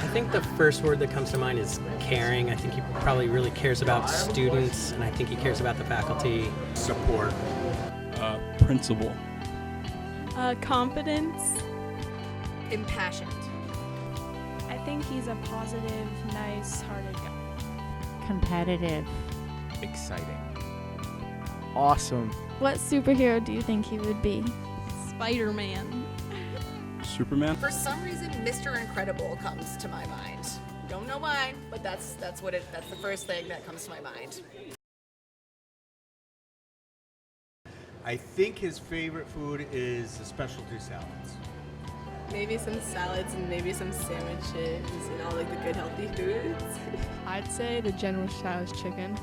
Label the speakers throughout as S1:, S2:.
S1: I think the first word that comes to mind is caring. I think he probably really cares about students, and I think he cares about the faculty.
S2: Support.
S3: Principal.
S4: Confidence.
S5: Impassioned.
S4: I think he's a positive, nice-hearted guy.
S6: Competitive.
S7: Exciting.
S3: Awesome.
S8: What superhero do you think he would be?
S4: Spider-Man.
S3: Superman.
S5: For some reason, Mr. Incredible comes to my mind. Don't know why, but that's the first thing that comes to my mind.
S2: I think his favorite food is the specialty salads.
S9: Maybe some salads and maybe some sandwiches and all like the good healthy foods.
S10: I'd say the General Tso's chicken.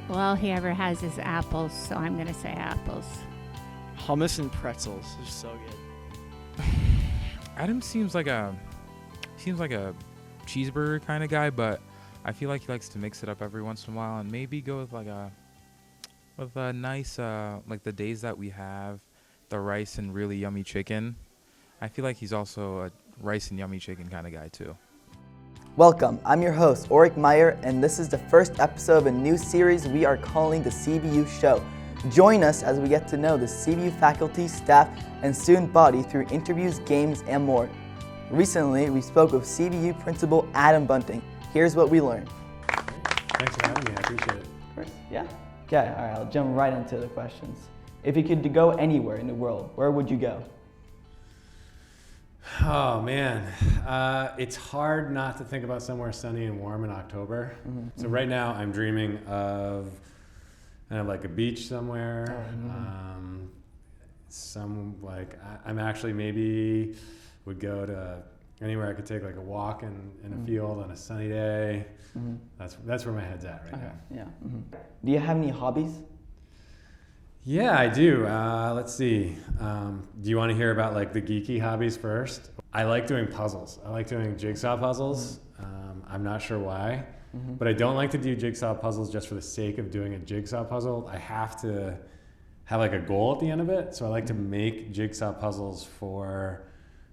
S6: Well, he ever has his apples, so I'm going to say apples.
S3: Hummus and pretzels. They're so good.
S7: Adam seems like a cheeseburger kind of guy, but I feel like he likes to mix it up every once in a while and maybe go with a nice like the days that we have the rice and really yummy chicken. I feel like he's also a rice and yummy chicken kind of guy too.
S11: Welcome, I'm your host, Oric Meyer, and this is the first episode of a new series we are calling the CVU Show. Join us as we get to know the CVU faculty, staff, and student body through interviews, games, and more. Recently, we spoke with CVU Principal Adam Bunting. Here's what we learned.
S12: Thanks for having me, I appreciate it.
S11: Of course, yeah. Okay, all right, I'll jump right into the questions. If you could go anywhere in the world, where would you go?
S12: Oh man, it's hard not to think about somewhere sunny and warm in October. So right now I'm dreaming of kind of like a beach somewhere. I'm actually maybe would go to anywhere I could take like a walk in a field on a sunny day. That's where my head's at right now.
S11: Yeah. Do you have any hobbies?
S12: Yeah, I do. Let's see. Do you want to hear about like the geeky hobbies first? I like doing puzzles. I like doing jigsaw puzzles. I'm not sure why, but I don't like to do jigsaw puzzles just for the sake of doing a jigsaw puzzle. I have to have like a goal at the end of it. So I like to make jigsaw puzzles for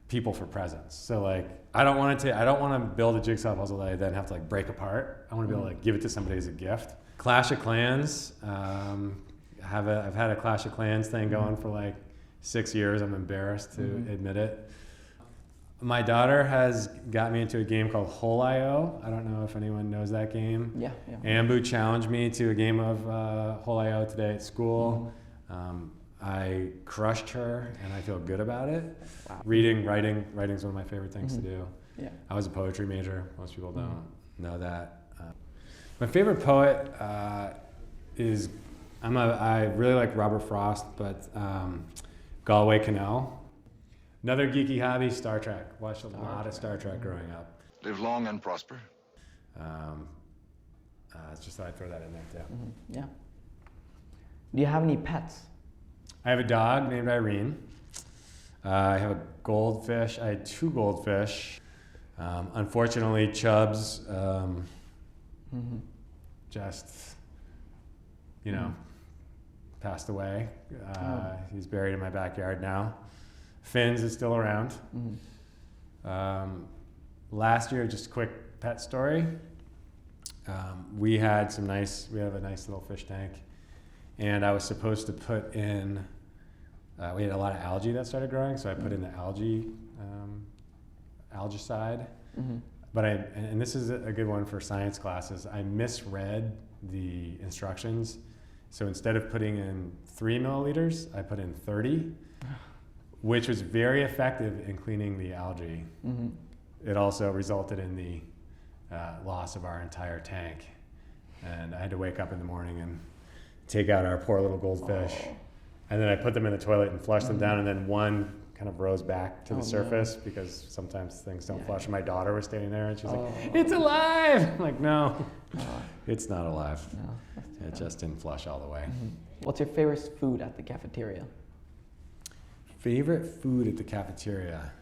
S12: people for presents. So like, I don't want to build a jigsaw puzzle that I then have to like break apart. I want to be able to like give it to somebody as a gift. Clash of Clans. I've had a Clash of Clans thing going for like 6 years. I'm embarrassed to admit it. My daughter has got me into a game called Hole.io. I don't know if anyone knows that game.
S11: Yeah.
S12: Ambu challenged me to a game of Hole.io today at school. I crushed her, and I feel good about it. Wow. Writing is one of my favorite things to do.
S11: Yeah.
S12: I was a poetry major. Most people don't know that. My favorite poet is. I really like Robert Frost, but Galway Kinnell. Another geeky hobby, Star Trek. Watched a lot of Star Trek growing up.
S13: Live long and prosper.
S12: Just thought I'd throw that in there too.
S11: Yeah. Do you have any pets?
S12: I have a dog named Irene. I have a goldfish. I had 2 goldfish. Unfortunately, Chubbs just, passed away. He's buried in my backyard now. Finn's is still around. Last year, just a quick pet story. We have a nice little fish tank, and I was supposed to put in, we had a lot of algae that started growing, so I put in the algicide. But and this is a good one for science classes, I misread the instructions. So instead of putting in 3 milliliters, I put in 30, which was very effective in cleaning the algae. It also resulted in the loss of our entire tank. And I had to wake up in the morning and take out our poor little goldfish. And then I put them in the toilet and flushed them down, and then one kind of rose back to the surface because sometimes things don't flush. And my daughter was standing there and she's like, "It's alive!" I'm like, no, it's not alive. No, it just didn't flush all the way.
S11: What's your favorite food at the cafeteria?
S12: Favorite food at the cafeteria?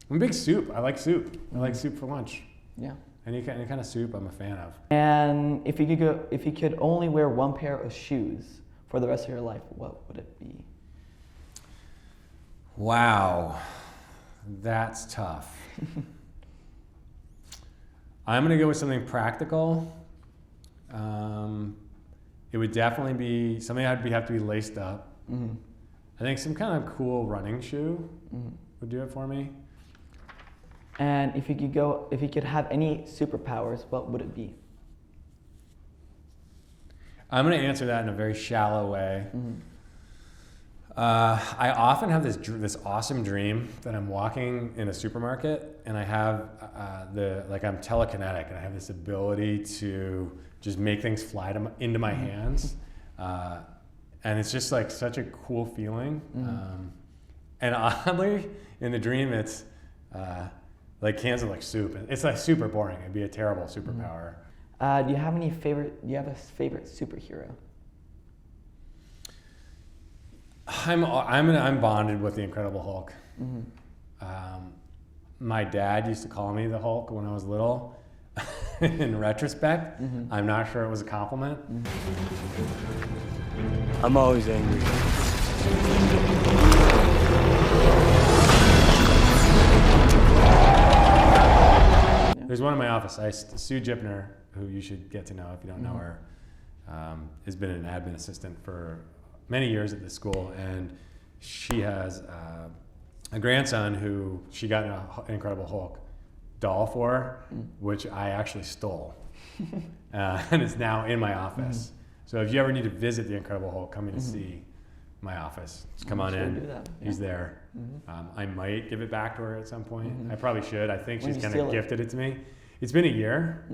S12: I'm a big soup. I like soup. I like soup for lunch.
S11: Yeah.
S12: Any kind of soup I'm a fan of.
S11: And if you could only wear one pair of shoes for the rest of your life, what would it be?
S12: Wow. That's tough. I'm gonna go with something practical. It would definitely be something that'd have to be laced up.
S11: Mm-hmm.
S12: I think some kind of cool running shoe would do it for me.
S11: And if you could have any superpowers, what would it be?
S12: I'm going to answer that in a very shallow way.
S11: Mm-hmm.
S12: I often have this awesome dream that I'm walking in a supermarket and I have I'm telekinetic and I have this ability to just make things fly into my hands. And it's just like such a cool feeling. And oddly, in the dream, it's like cans of like soup. It's like super boring. It'd be a terrible superpower.
S11: Do you have a favorite superhero?
S12: I'm bonded with the Incredible Hulk.
S11: Mm-hmm.
S12: My dad used to call me the Hulk when I was little. In retrospect, I'm not sure it was a compliment.
S3: I'm always angry.
S12: There's one in my office. Sue Jipner, who you should get to know if you don't know her, has been an admin assistant for many years at this school, and she has a grandson who she got an Incredible Hulk doll for, which I actually stole, and it's now in my office. So if you ever need to visit the Incredible Hulk, come in to see my office. Just come on in. He's there. I might give it back to her at some point. I probably should. I think she's kind of gifted it to me. It's been a year.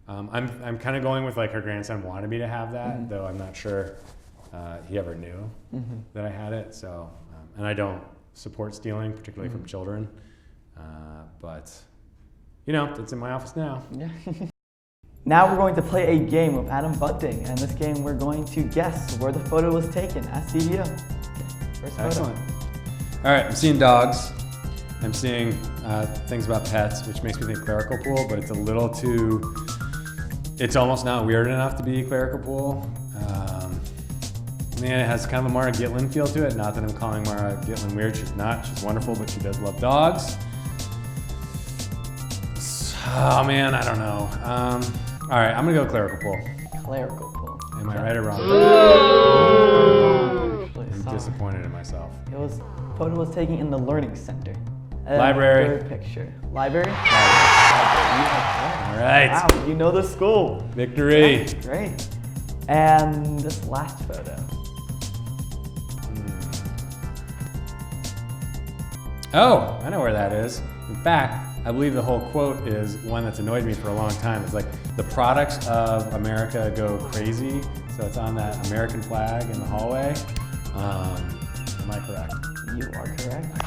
S12: I'm kind of going with like her grandson wanted me to have that, though I'm not sure he ever knew that I had it. So, and I don't support stealing, particularly from children. But you know, it's in my office now.
S11: Yeah. Now we're going to play a game with Adam Bunting, and this game we're going to guess where the photo was taken at CVU. First photo.
S12: Excellent. All right, I'm seeing dogs. I'm seeing things about pets, which makes me think clerical pool, but it's a little too, it's almost not weird enough to be clerical pool. Man, it has kind of a Mara Gitlin feel to it. Not that I'm calling Mara Gitlin weird, she's not. She's wonderful, but she does love dogs. Oh man, I don't know. All right, I'm gonna go clerical pool.
S11: Clerical pool.
S12: Am I right or wrong? I'm disappointed in myself.
S11: Photo was taken in the Learning Center.
S12: Library.
S11: Third picture. Library?
S12: All right.
S11: Wow, you know the school.
S12: Victory.
S11: Yeah, great. And this last photo.
S12: Oh, I know where that is. In fact, I believe the whole quote is one that's annoyed me for a long time. It's like, the products of America go crazy. So it's on that American flag in the hallway. Am I correct?
S11: You are correct.